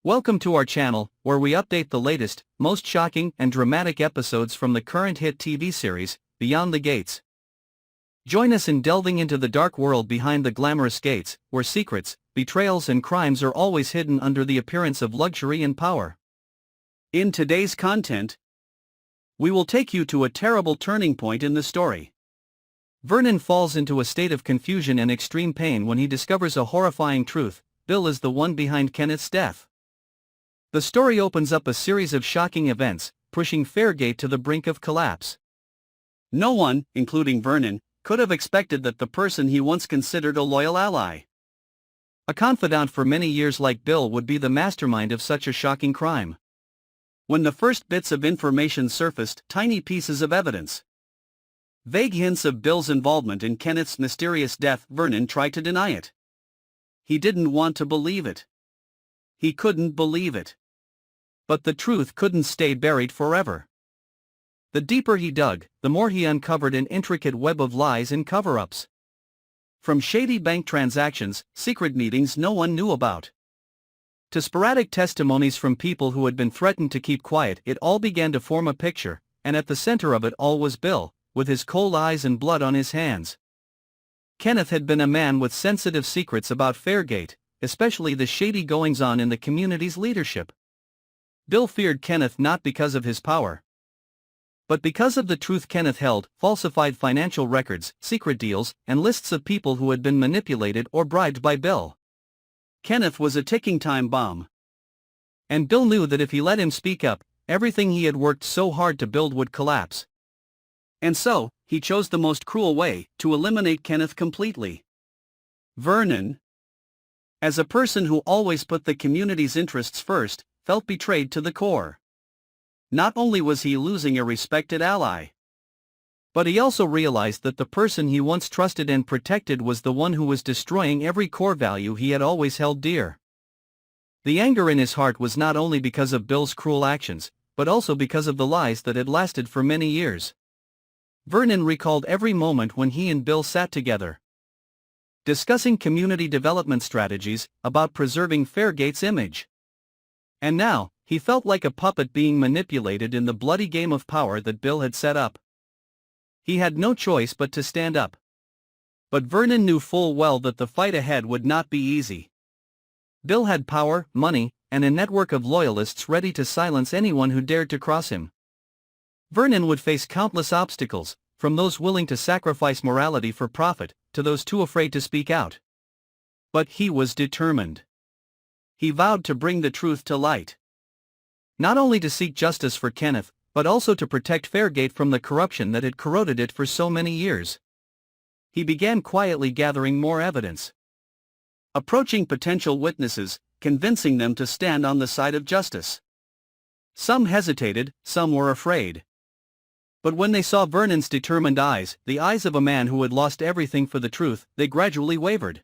Welcome to our channel, where we update the latest, most shocking and dramatic episodes from the current hit TV series, Beyond the Gates. Join us in delving into the dark world behind the glamorous gates, where secrets, betrayals and crimes are always hidden under the appearance of luxury and power. In today's content, we will take you to a terrible turning point in the story. Vernon falls into a state of confusion and extreme pain when he discovers a horrifying truth: Bill is the one behind Kenneth's death. The story opens up a series of shocking events, pushing Fairgate to the brink of collapse. No one, including Vernon, could have expected that the person he once considered a loyal ally, a confidant for many years like Bill, would be the mastermind of such a shocking crime. When the first bits of information surfaced, tiny pieces of evidence, vague hints of Bill's involvement in Kenneth's mysterious death, Vernon tried to deny it. He didn't want to believe it. He couldn't believe it. But the truth couldn't stay buried forever. The deeper he dug, the more he uncovered an intricate web of lies and cover-ups. From shady bank transactions, secret meetings no one knew about, to sporadic testimonies from people who had been threatened to keep quiet, it all began to form a picture, and at the center of it all was Bill, with his cold eyes and blood on his hands. Kenneth had been a man with sensitive secrets about Fairgate, especially the shady goings-on in the community's leadership. Bill feared Kenneth not because of his power, but because of the truth Kenneth held: falsified financial records, secret deals, and lists of people who had been manipulated or bribed by Bill. Kenneth was a ticking time bomb. And Bill knew that if he let him speak up, everything he had worked so hard to build would collapse. And so, he chose the most cruel way: to eliminate Kenneth completely. Vernon, as a person who always put the community's interests first, felt betrayed to the core. Not only was he losing a respected ally, but he also realized that the person he once trusted and protected was the one who was destroying every core value he had always held dear. The anger in his heart was not only because of Bill's cruel actions, but also because of the lies that had lasted for many years. Vernon recalled every moment when he and Bill sat together, discussing community development strategies, about preserving Fairgate's image. And now, he felt like a puppet being manipulated in the bloody game of power that Bill had set up. He had no choice but to stand up. But Vernon knew full well that the fight ahead would not be easy. Bill had power, money, and a network of loyalists ready to silence anyone who dared to cross him. Vernon would face countless obstacles, from those willing to sacrifice morality for profit, to those too afraid to speak out. But he was determined. He vowed to bring the truth to light. Not only to seek justice for Kenneth, but also to protect Fairgate from the corruption that had corroded it for so many years. He began quietly gathering more evidence, approaching potential witnesses, convincing them to stand on the side of justice. Some hesitated, some were afraid. But when they saw Vernon's determined eyes, the eyes of a man who had lost everything for the truth, they gradually wavered.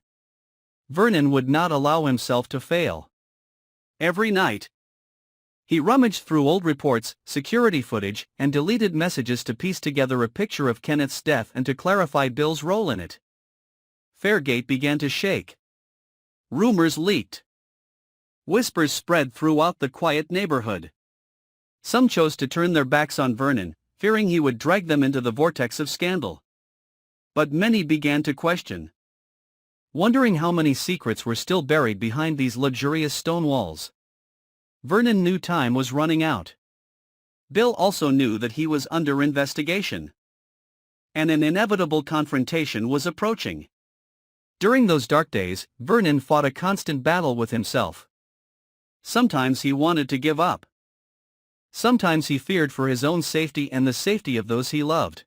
Vernon would not allow himself to fail. Every night, he rummaged through old reports, security footage, and deleted messages to piece together a picture of Kenneth's death and to clarify Bill's role in it. Fairgate began to shake. Rumors leaked. Whispers spread throughout the quiet neighborhood. Some chose to turn their backs on Vernon, fearing he would drag them into the vortex of scandal. But many began to question, wondering how many secrets were still buried behind these luxurious stone walls. Vernon knew time was running out. Bill also knew that he was under investigation, and an inevitable confrontation was approaching. During those dark days, Vernon fought a constant battle with himself. Sometimes he wanted to give up. Sometimes he feared for his own safety and the safety of those he loved.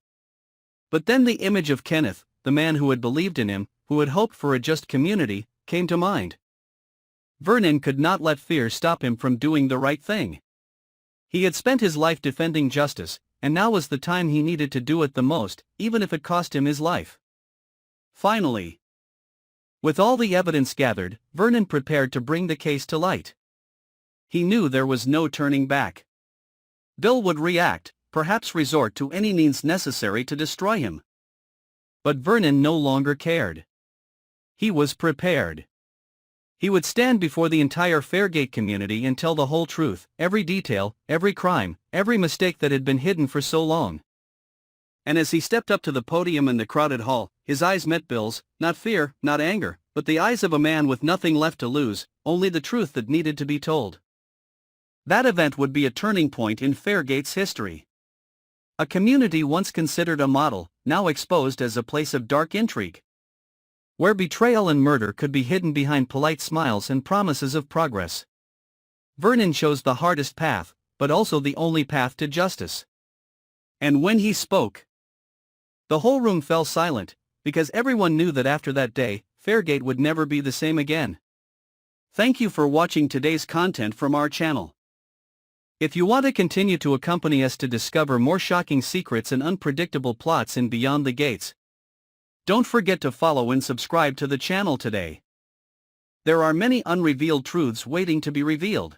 But then the image of Kenneth, the man who had believed in him, who had hoped for a just community, came to mind. Vernon could not let fear stop him from doing the right thing. He had spent his life defending justice, and now was the time he needed to do it the most, even if it cost him his life. Finally, with all the evidence gathered, Vernon prepared to bring the case to light. He knew there was no turning back. Bill would react, perhaps resort to any means necessary to destroy him. But Vernon no longer cared. He was prepared. He would stand before the entire Fairgate community and tell the whole truth, every detail, every crime, every mistake that had been hidden for so long. And as he stepped up to the podium in the crowded hall, his eyes met Bill's, not fear, not anger, but the eyes of a man with nothing left to lose, only the truth that needed to be told. That event would be a turning point in Fairgate's history. A community once considered a model, now exposed as a place of dark intrigue, where betrayal and murder could be hidden behind polite smiles and promises of progress. Vernon chose the hardest path, but also the only path to justice. And when he spoke, the whole room fell silent, because everyone knew that after that day, Fairgate would never be the same again. Thank you for watching today's content from our channel. If you want to continue to accompany us to discover more shocking secrets and unpredictable plots in Beyond the Gates, don't forget to follow and subscribe to the channel today. There are many unrevealed truths waiting to be revealed.